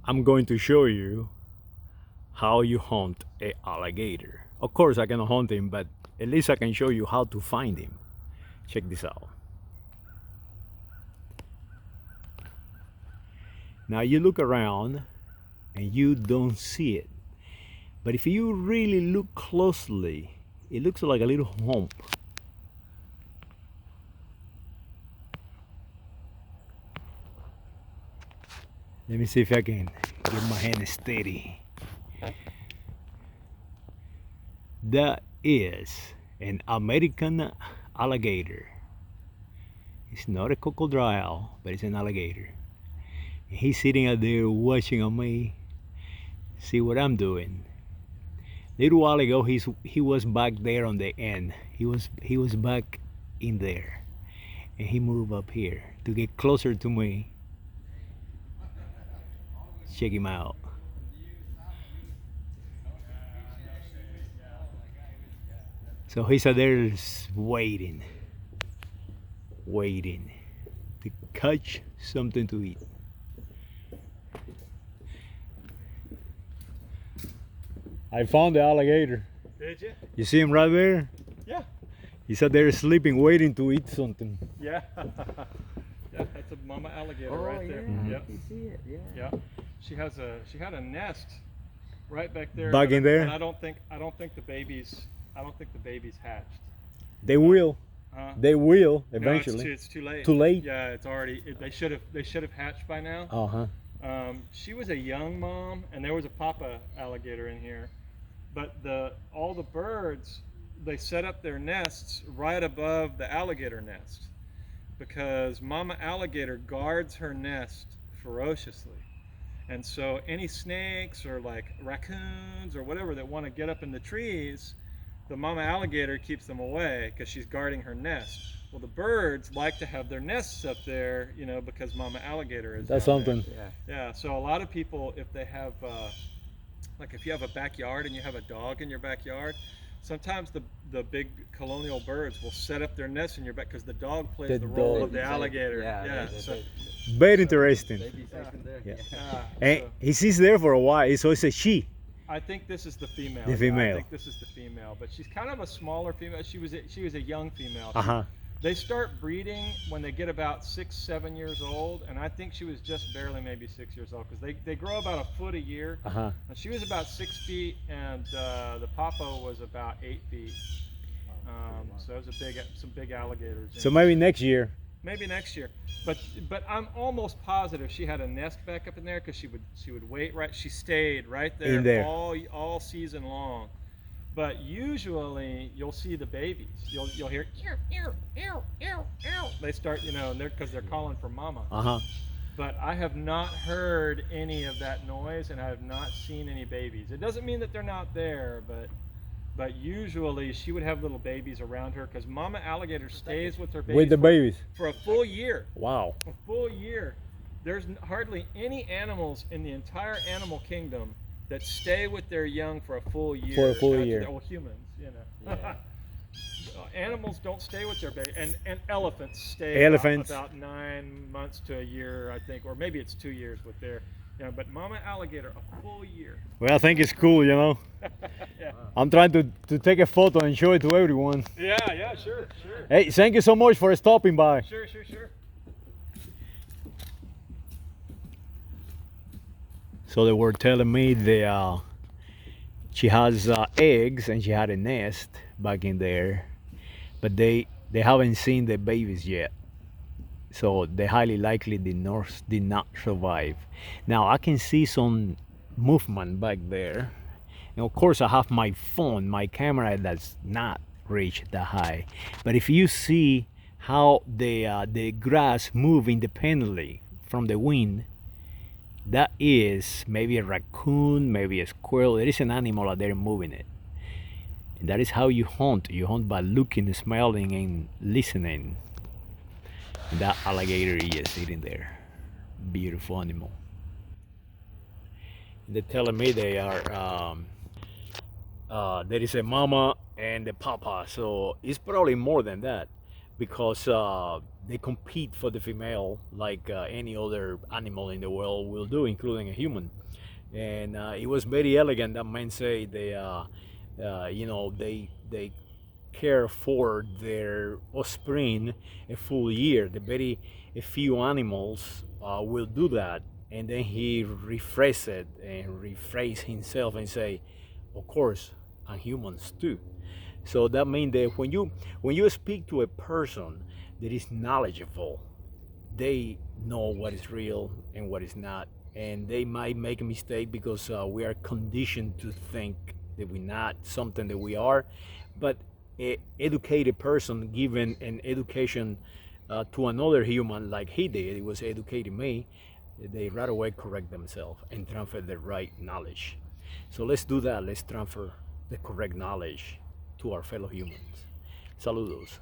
I'm going to show you how you hunt a alligator. Of course, I cannot hunt him, but at least I can show you how to find him. Check this out. Now you look around and you don't see it. But if you really look closely, it looks like a little hump. Let me see if I can get my hand steady. That is an American alligator. It's not a crocodile, but it's an alligator. And he's sitting out there watching on me, see what I'm doing. Little while ago, he was back there on the end. He was back in there, and he moved up here to get closer to me. Check him out. So he's out there waiting to catch something to eat. I found the alligator. Did you? You see him right there? Yeah. He's out there sleeping, waiting to eat something. Yeah. Yeah, that's a mama alligator right there. Yeah, Yep. you see it. Yeah. Yeah. She had a nest right back there. Back in there? And I don't think the babies hatched. They will. They will No, eventually. it's too late. Too late? Yeah, it's already. They should have hatched by now. Uh-huh. She was a young mom, and there was a papa alligator in here, but all the birds, they set up their nests right above the alligator nest because mama alligator guards her nest ferociously, and so any snakes or like raccoons or whatever that want to get up in the trees, the mama alligator keeps them away because she's guarding her nest. Well, the birds like to have their nests up there, you know, because mama alligator is That's down there. something. Yeah, so a lot of people, if they have, like if you have a backyard and you have a dog in your backyard, sometimes the big colonial birds will set up their nests in your back because the dog plays The the role dog. of the alligator. Yeah, So, Very interesting. Baby safe in there. Yeah. so And he sits there for a while, so it's a she. I think this is the female. The Yeah, female. I think this is the female, but she's kind of a smaller female. She was a young female. Uh-huh. They start breeding when they get about 6, 7 years old, and I think she was just barely maybe 6 years old because they grow about a foot a year. Uh-huh. And she was about 6 feet, and the papa was about 8 feet. So it was some big alligators. So maybe next year. Maybe next year, but I'm almost positive she had a nest back up in there because she would wait right. She stayed right there, In there. all season long. But usually you'll see the babies. You'll hear ew, ew, ew, ew, ew. They start, you know, and because they're calling for mama. Uh-huh. But I have not heard any of that noise, and I have not seen any babies. It doesn't mean that they're not there, but usually she would have little babies around her because mama alligator stays with her babies With the babies. for a full year. Wow. A full year. There's hardly any animals in the entire animal kingdom that stay with their young for a full year. For a full after year. Well, humans, you know. Animals don't stay with their baby, and elephants stay Elephants. about 9 months to a year, I think, or maybe it's 2 years with their. You know, but mama alligator a full year. Well, I think it's cool, you know. Yeah. I'm trying to take a photo and show it to everyone. Yeah, sure. Hey, thank you so much for stopping by. Sure. So they were telling me she has eggs and she had a nest back in there, but they haven't seen the babies yet. So they highly likely did not survive. Now I can see some movement back there, and of course I have my phone, my camera does not reach that high. But if you see how the grass move independently from the wind, that is maybe a raccoon, maybe a squirrel. There is an animal out there moving it. And that is how you hunt. You hunt by looking, smelling, and listening. And that alligator is sitting there. Beautiful animal. They're telling me they are there is a mama and a papa, so it's probably more than that. because they compete for the female like any other animal in the world will do, including a human. And it was very elegant that men say they care for their offspring a full year. The very a few animals will do that, and then he rephrase it and rephrase himself and say, "Of course, and humans too." So that means that when you speak to a person that is knowledgeable, they know what is real and what is not, and they might make a mistake because we are conditioned to think that we're not something that we are. But a educated person given an education to another human like he did, he was educating me, they right away correct themselves and transfer the right knowledge. So let's do that. Let's transfer the correct knowledge to our fellow humans. Saludos.